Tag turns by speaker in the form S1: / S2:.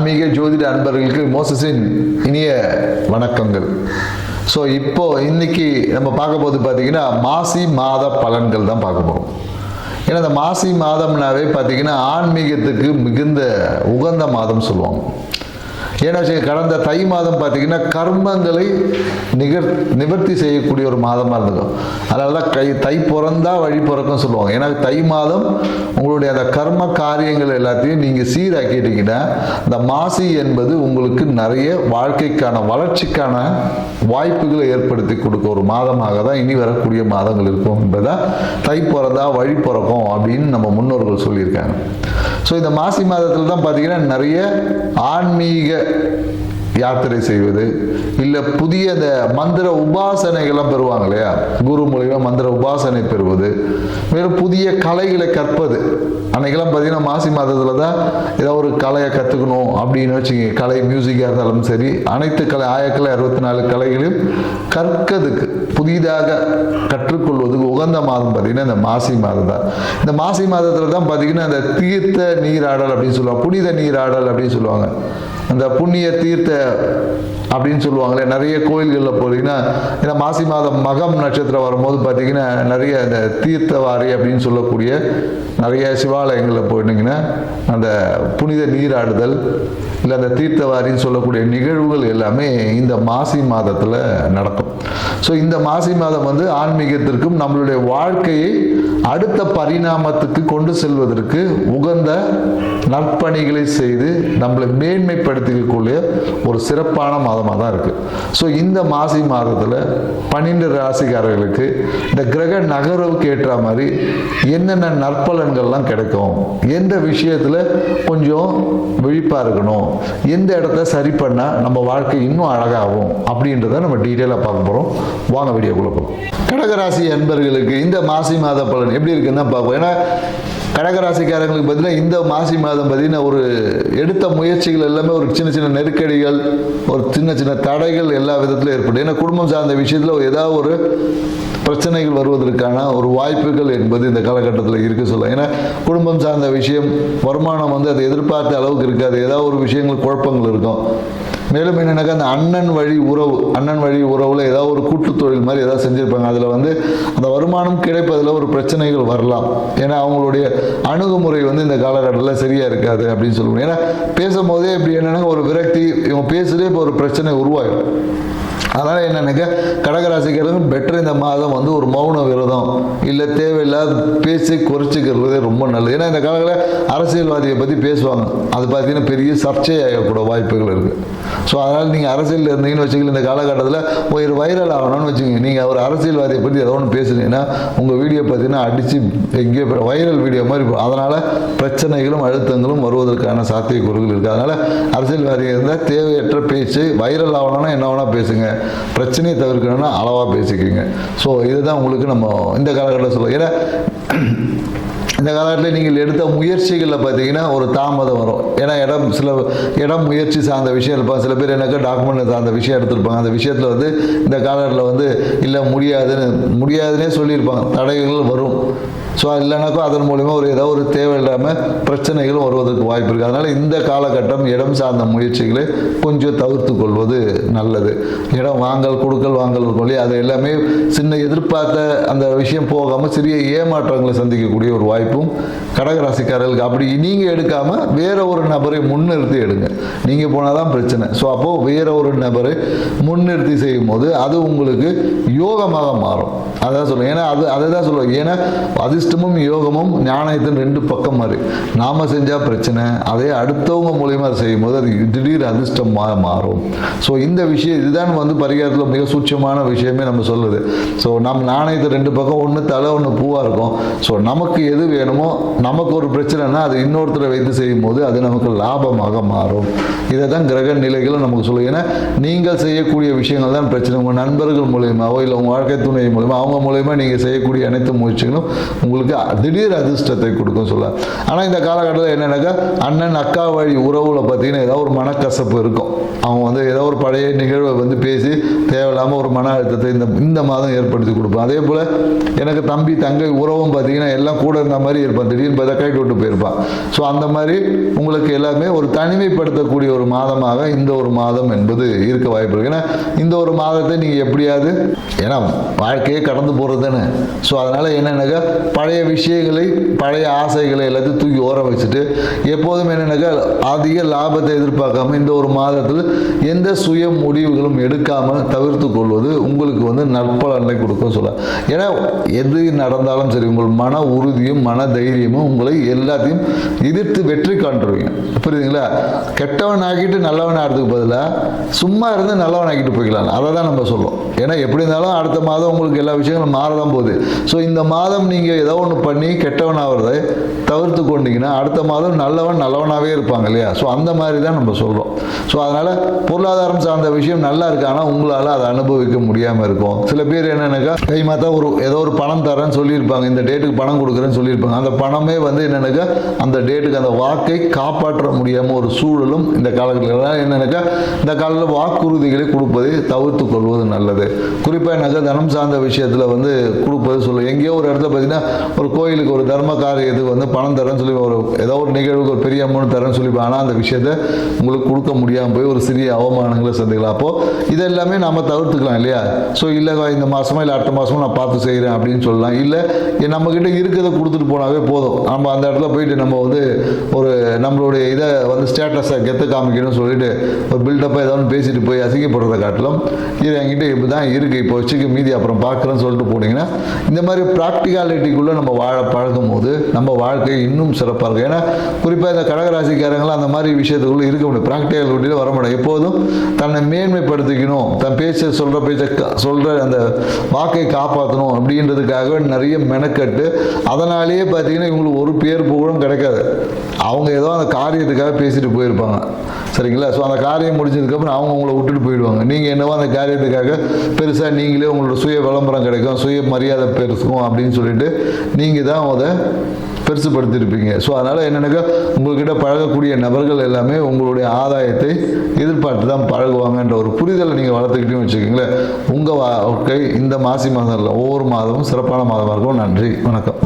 S1: ஆன்மீக ஜோதிட அன்பர்களுக்கு மோசஸின் இனிய வணக்கங்கள். ஸோ இன்னைக்கு நம்ம பார்க்க போது பார்த்தீங்கன்னா மாசி மாத பலன்கள் தான் பார்க்க போகிறோம். ஏன்னா இந்த மாசி மாதம்னாவே பார்த்தீங்கன்னா ஆன்மீகத்துக்கு மிகுந்த உகந்த மாதம் சொல்லுவாங்க. ஏன்னா கடந்த தை மாதம் பார்த்தீங்கன்னா கர்மங்களை நிவர்த்தி செய்யக்கூடிய ஒரு மாதமாக இருந்துக்கும். அதனால தான் தை பிறந்தா வழி பிறக்கும் சொல்லுவாங்க. ஏன்னா தை மாதம் உங்களுடைய அந்த கர்ம காரியங்கள் எல்லாத்தையும் நீங்கள் சீராக்கிட்டீங்கன்னா இந்த மாசி என்பது உங்களுக்கு நிறைய வாழ்க்கைக்கான வளர்ச்சிக்கான வாய்ப்புகளை ஏற்படுத்தி கொடுக்க ஒரு மாதமாக தான் இனி வரக்கூடிய மாதங்கள் இருக்கும் என்பதை தை பிறந்தா வழி பிறக்கும் அப்படின்னு நம்ம முன்னோர்கள் சொல்லியிருக்காங்க. ஸோ இந்த மாசி மாதத்தில் தான் பார்த்தீங்கன்னா நிறைய ஆன்மீக யாத்திரை செய்வது, இல்லை புதிய இந்த மந்திர உபாசனைகள்லாம் பெறுவாங்க இல்லையா, குரு மூலியமாக மந்திர உபாசனை பெறுவது, மேலும் புதிய கலைகளை கற்பது. அன்னைக்கெல்லாம் பார்த்தீங்கன்னா மாசி மாதத்தில் தான் ஏதாவது ஒரு கலையை கற்றுக்கணும் அப்படின்னு வச்சுங்க. கலை மியூசிக்காக இருந்தாலும் சரி, அனைத்து கலை ஆயக்கலை 64 கலைகளையும் கற்கிறதுக்கு புதிதாக கற்றுக்கொள்வதுக்கு உகந்த மாதம் பார்த்தீங்கன்னா இந்த மாசி மாதம் தான். இந்த மாசி மாதத்தில் தான் பார்த்தீங்கன்னா இந்த தீர்த்த நீராடல் அப்படின்னு சொல்லுவாங்க, புனித நீராடல் அப்படின்னு சொல்லுவாங்க. அந்த புண்ணிய தீர்த்த அப்படின்னு சொல்லுவாங்களே, நிறைய கோயில்களில் போனீங்கன்னா இந்த மாசி மாதம் மகம் நட்சத்திரம் வரும்போது பார்த்தீங்கன்னா நிறைய இந்த தீர்த்தவாரி அப்படின்னு சொல்லக்கூடிய நிறைய சிவாலயங்களில் போயிட்டீங்கன்னா அந்த புனித நீராடுதல் இல்லை அந்த தீர்த்தவாரின்னு சொல்லக்கூடிய நிகழ்வுகள் எல்லாமே இந்த மாசி மாதத்தில் நடக்கும். ஸோ இந்த மாசி மாதம் வந்து ஆன்மீகத்திற்கும் நம்மளுடைய வாழ்க்கையை அடுத்த பரிணாமத்துக்கு கொண்டு செல்வதற்கு உகந்த நற்பணிகளை செய்து நம்மளை மேன்மைப்படுத்திக்கக்கூடிய ஒரு சிறப்பான மாதமாக தான் இருக்குது. ஸோ இந்த மாசி மாதத்தில் 12 ராசிக்காரர்களுக்கு இந்த கிரக நகர்வுக்கு ஏற்ற மாதிரி என்னென்ன நற்பலன்கள்லாம் கிடைக்கும், எந்த விஷயத்தில் கொஞ்சம் விழிப்பாக இருக்கணும், எந்த இடத்த சரி பண்ணால் நம்ம வாழ்க்கை இன்னும் அழகாகும் அப்படின்றத நம்ம டீட்டெயிலாக பார்க்க போகிறோம். வாங்க வீடியோக்குள்ள போகிறோம். கடகராசி அன்பர்களுக்கு இந்த மாசி மாத பலன் எப்படி இருக்குன்னு தான் பார்ப்போம். ஏன்னா கடகராசிக்காரங்களுக்கு பார்த்தீங்கன்னா இந்த மாசி மாதம் பார்த்தீங்கன்னா ஒரு எடுத்த முயற்சிகள் எல்லாமே ஒரு சின்ன சின்ன நெருக்கடிகள், ஒரு சின்ன சின்ன தடைகள் எல்லா விதத்திலும் ஏற்படும். ஏன்னா குடும்பம் சார்ந்த விஷயத்தில் ஏதாவது ஒரு பிரச்சனைகள் வருவதற்கான ஒரு வாய்ப்புகள் என்பது இந்த காலகட்டத்தில் இருக்குது சொல்லலாம். ஏன்னா குடும்பம் சார்ந்த விஷயம், வருமானம் வந்து அதை எதிர்பார்த்த அளவுக்கு இருக்காது, ஏதாவது ஒரு விஷயங்கள் குழப்பங்கள் இருக்கும். மேலும் என்னென்னாக்கா அந்த அண்ணன் வழி உறவில் ஏதாவது ஒரு கூட்டு தொழில் மாதிரி ஏதாவது செஞ்சுருப்பாங்க. அதில் வந்து அந்த வருமானம் கிடைப்பதில் ஒரு பிரச்சனைகள் வரலாம். ஏன்னா அவங்களுடைய அணுகுமுறை வந்து இந்த காலகட்டத்தில் சரியாக இருக்காது அப்படின்னு சொல்லுவோம். ஏன்னா பேசும்போதே இப்படி என்னென்னா ஒரு விரக்தி, இவங்க பேசுகிறே இப்போ ஒரு பிரச்சனை உருவாகும். அதனால் என்னென்னாக்கா கடகராசிக்காரங்க பெட்டர் இந்த மாதம் வந்து ஒரு மௌன விரதம் இல்லை தேவையில்லாத பேச்சை குறைச்சிக்கிறதே ரொம்ப நல்லது. ஏன்னா இந்த காலத்தில் அரசியல்வாதியை பற்றி பேசுவாங்க, அது பார்த்தீங்கன்னா பெரிய சர்ச்சையாகக்கூட வாய்ப்புகள் இருக்குது. ஸோ அதனால் நீங்கள் அரசியலில் இருந்தீங்கன்னு வச்சுக்கல, இந்த காலகட்டத்தில் ஒரு வைரல் ஆகணும்னு வச்சுக்கோங்க. நீங்கள் ஒரு அரசியல்வாதியை பற்றி ஏதோ ஒன்று பேசுனீங்கன்னா உங்கள் வீடியோ பார்த்தீங்கன்னா அடித்து எங்கேயோ வைரல் வீடியோ மாதிரி இருக்கும். அதனால் பிரச்சனைகளும் அழுத்தங்களும் வருவதற்கான சாத்தியக்கூறுகள் இருக்குது. அதனால் அரசியல்வாதிகள் இருந்தால் தேவையற்ற பேச்சு, வைரல் ஆகணும்னா என்ன வேணால் பேசுங்க, பிரச்சனையை தவிர்க்கணும்னா அளவாக பேசிக்கிங்க. ஸோ இதுதான் உங்களுக்கு நம்ம இந்த காலகட்டத்தில் சொல்லுவோம். ஏன்னா இந்த காலகட்டத்தில் நீங்கள் எடுத்த முயற்சிகளில் பார்த்தீங்கன்னா ஒரு தாமதம் வரும். ஏன்னா இடம் முயற்சி சார்ந்த விஷயம் இருப்பாங்க. சில பேர் எனக்கு டாக்குமெண்ட் சார்ந்த விஷயம் எடுத்திருப்பாங்க. அந்த விஷயத்தில் வந்து இந்த காலகட்டத்தில் வந்து இல்லை முடியாதுன்னே சொல்லியிருப்பாங்க, தடைகள் வரும். ஸோ இல்லைனாக்கா அதன் மூலிமா ஏதாவது ஒரு தேவையில்லாமல் பிரச்சனைகளும் வருவதற்கு வாய்ப்பு இருக்குது. அதனால் இந்த காலகட்டம் இடம் சார்ந்த முயற்சிகளை கொஞ்சம் தவிர்த்து கொள்வது நல்லது. இடம் கொடுக்கல் வாங்கல் சொல்லி அது எல்லாமே சின்ன எதிர்பார்த்த அந்த விஷயம் போகாமல் சிறிய ஏமாற்றங்களை சந்திக்கக்கூடிய ஒரு வாய்ப்பும் கடகராசிக்காரர்களுக்கு. அப்படி நீங்கள் எடுக்காமல் வேற ஒரு நபரை முன்னிறுத்தி எடுங்க. நீங்கள் போனால் தான் பிரச்சனை. ஸோ அப்போது வேற ஒரு நபரை முன்னிறுத்தி செய்யும் போது அது உங்களுக்கு யோகமாக மாறும். அதான் சொல்லுவேன். ஏன்னா அதை தான் சொல்லுவேன். ஏன்னா அதிர்ஷ்டமும் யோகமும் ஞானத்தின் 2 பக்கம் மாதிரி. நாம் செஞ்சால் பிரச்சனை, அதே அடுத்தவங்க மூலியமாக அதை செய்யும் போது அது திடீர் அதிர்ஷ்டமாக மாறும். ஸோ இந்த விஷயம் இதுதான் வந்து பரிகாரத்தில் மிக சூட்சமான விஷயமே நம்ம சொல்லுது. ஸோ நம்ம நாணயத்தை 2 பக்கம், ஒன்று தலை ஒன்று பூவாக இருக்கும். ஸோ நமக்கு எது வேணுமோ, நமக்கு ஒரு பிரச்சனைனா அது இன்னொருத்தரை வைத்து செய்யும் போது அது நமக்கு லாபமாக மாறும். இதை தான் கிரக நிலைகளும் நமக்கு சொல்லுங்க. ஏன்னா நீங்கள் செய்யக்கூடிய விஷயங்கள் தான் பிரச்சனை. உங்கள் நண்பர்கள் மூலியமாவோ இல்லை உங்கள் வாழ்க்கை துணை மூலியமாக அவங்க மூலியமா நீங்கள் செய்யக்கூடிய அனைத்து முயற்சிகளும் உங்களுக்கு திடீர் அதிர்ஷ்டத்தை கொடுக்கும் சொல்ல. ஆனால் இந்த காலகட்டத்தில் என்னன்னாக்கா அண்ணன் அக்கா வழி உறவுல பார்த்தீங்கன்னா ஏதாவது ஒரு மனக்கசப்பு இருக்கும். அவங்க வந்து ஏதோ ஒரு பழைய நிகழ்வை வந்து பேசி தேவையில்லாமல் ஒரு மன அழுத்தத்தை இந்த மாதம் ஏற்படுத்தி கொடுப்போம். அதே போல் எனக்கு தம்பி தங்கை உறவும் பார்த்தீங்கன்னா எல்லாம் கூட இருந்த மாதிரி இருப்பான், திடீர்னு பார்த்தா கைட்டு விட்டு போயிருப்பான். ஸோ அந்த மாதிரி உங்களுக்கு எல்லாமே ஒரு தனிமைப்படுத்தக்கூடிய ஒரு மாதமாக இந்த ஒரு மாதம் என்பது இருக்க வாய்ப்பு இருக்கு. ஏன்னா இந்த ஒரு மாதத்தை நீங்கள் எப்படியாவது, ஏன்னா வாழ்க்கையே கடந்து போகிறது தானே. ஸோ அதனால் என்னென்னாக்கா பழைய விஷயங்களை, பழைய ஆசைகளை எல்லாத்தையும் தூக்கி ஓர வச்சுட்டு எப்போதும் என்னென்னாக்கா அதிக லாபத்தை எதிர்பார்க்காம இந்த ஒரு மாதத்தில் எந்த சுய முடிவுகளும் எடுக்காமல் தவிர்த்து கொள்வது உங்களுக்கு வந்து நற்பலனை கொடுக்கும் சொல்ல. ஏன்னா எது நடந்தாலும் சரி உங்கள் மன உறுதியும் மன தைரியமும் உங்களை எல்லாத்தையும் எதிர்த்து வெற்றி காண்றுவீங்க. புரியுதுங்களா? கெட்டவன் ஆக்கிட்டு நல்லவன் ஆகிறதுக்கு பதிலாக சும்மா இருந்து நல்லவன் ஆக்கிட்டு போய்க்கலாம். அதை தான் நம்ம சொல்லுவோம். ஏன்னா எப்படி இருந்தாலும் அடுத்த மாதம் உங்களுக்கு எல்லா விஷயங்களும் மாறதான் போகுது. ஸோ இந்த மாதம் நீங்கள் ஏதோ ஒன்று பண்ணி கெட்டவன் ஆகிறதை தவிர்த்து கொண்டீங்கன்னா அடுத்த மாதம் நல்லவனாகவே இருப்பாங்க இல்லையா? ஸோ அந்த மாதிரி தான் நம்ம சொல்கிறோம். ஸோ அதனால் பொருளாதாரம் சார்ந்த விஷயம் நல்லா இருக்கு, ஆனால் உங்களால் அதை அனுபவிக்க முடியாமல் இருக்கும். சில பேர் என்னென்னாக்கா கை மாத்தா ஏதோ ஒரு பணம் தரேன்னு சொல்லியிருப்பாங்க, இந்த டேட்டுக்கு பணம் கொடுக்குறேன்னு சொல்லியிருப்பாங்க. அந்த பணமே வந்து என்னென்னாக்கா அந்த டேட்டுக்கு அந்த வாக்கை காப்பாற்ற முடியாமல் ஒரு சூழலும் இந்த காலகட்டத்தில் என்னென்னாக்கா இந்த காலத்தில் வாக்குறுதிகளை கொடுப்பதை தவிர்த்து கொள்வது நல்லது. குறிப்பாக என்னக்கா தனம் சார்ந்த விஷயத்தில் வந்து கொடுப்பது சொல்லுவோம். எங்கேயோ ஒரு இடத்துல பார்த்தீங்கன்னா ஒரு கோயிலுக்கு ஒரு தர்ம காரியத்துக்கு வந்து பணம் தரேன்னு சொல்லி ஏதோ ஒரு நிகழ்வுக்கு ஒரு பெரிய அமௌண்ட் தரேன்னு சொல்லிப்பாங்க. ஆனால் அந்த விஷயத்தை உங்களுக்கு கொடுக்க முடியாமல் போய் ஒரு சிறிய அவமானங்களை சந்திக்கலாம். அப்போது இதெல்லாமே நம்ம தவிர்த்துக்கலாம் இல்லையா? ஸோ இல்லை இந்த மாதமோ இல்லை அடுத்த மாதமோ நான் பார்த்து செய்கிறேன் அப்படின்னு சொல்லலாம். இல்லை நம்மக்கிட்ட இருக்கிறத கொடுத்துட்டு போனாவே போதும். நம்ம அந்த இடத்துல போயிட்டு நம்ம வந்து ஒரு நம்மளுடைய இதை வந்து ஸ்டேட்டஸை கெத்த காமிக்கணும்னு சொல்லிட்டு ஒரு பில்டப்பாக ஏதாவது பேசிட்டு போய் அசிங்கப்படுறதை காட்டிலும் இது என்கிட்ட இப்படி தான் இருக்குது, இப்போ வச்சுக்க மீதி அப்புறம் பார்க்குறேன்னு சொல்லிட்டு போனீங்கன்னா இந்த மாதிரி ப்ராக்டிகாலிட்டிக்குள்ளே நம்ம வாழ பழகும் போது நம்ம வாழ்க்கை இன்னும் சிறப்பாக இருக்கும். ஏன்னா குறிப்பாக இந்த கடகராசிக்காரங்களாம் அந்த மாதிரி விஷயத்துக்குள்ளே இருக்க முடியும், ப்ராக்டிகாலிட்டியில் வர முடியும். எப்போதும் தன்னை மேன்மைப்படுத்திக்கணும், தன் பேச்சை சொல்கிற அந்த வாக்கை காப்பாற்றணும் அப்படின்றதுக்காக நிறைய மெனக்கட்டு அதனாலேயே பார்த்தீங்கன்னா இவங்களுக்கு ஒரு பேர் புகழும் கிடைக்காது. அவங்க ஏதோ அந்த காரியத்துக்காக பேசிட்டு போயிருப்பாங்க, சரிங்களா? ஸோ அந்த காரியம் முடிஞ்சதுக்கப்புறம் அவங்க உங்களை விட்டுட்டு போயிடுவாங்க. நீங்கள் என்னவோ அந்த காரியத்துக்காக பெருசாக நீங்களே உங்களோட சுய விளம்பரம் கிடைக்கும், சுய மரியாதை பெருசுக்கும் அப்படின்னு சொல்லிட்டு நீங்கள் தான் அதை பெருசுப்படுத்தியிருப்பீங்க. ஸோ அதனால் என்னென்னாக்கா உங்கள்கிட்ட பழகக்கூடிய நபர்கள் எல்லாமே உங்களுடைய ஆதாயத்தை எதிர்பார்த்து தான் பழகுவாங்கன்ற ஒரு புரிதலை நீங்கள் வளர்த்துக்கிட்டே வச்சுக்கிங்களேன். உங்கள் வாழ்க்கை இந்த மாசி மாதம் இல்லை, ஒவ்வொரு மாதமும் சிறப்பான மாதமாக இருக்கும். நன்றி, வணக்கம்.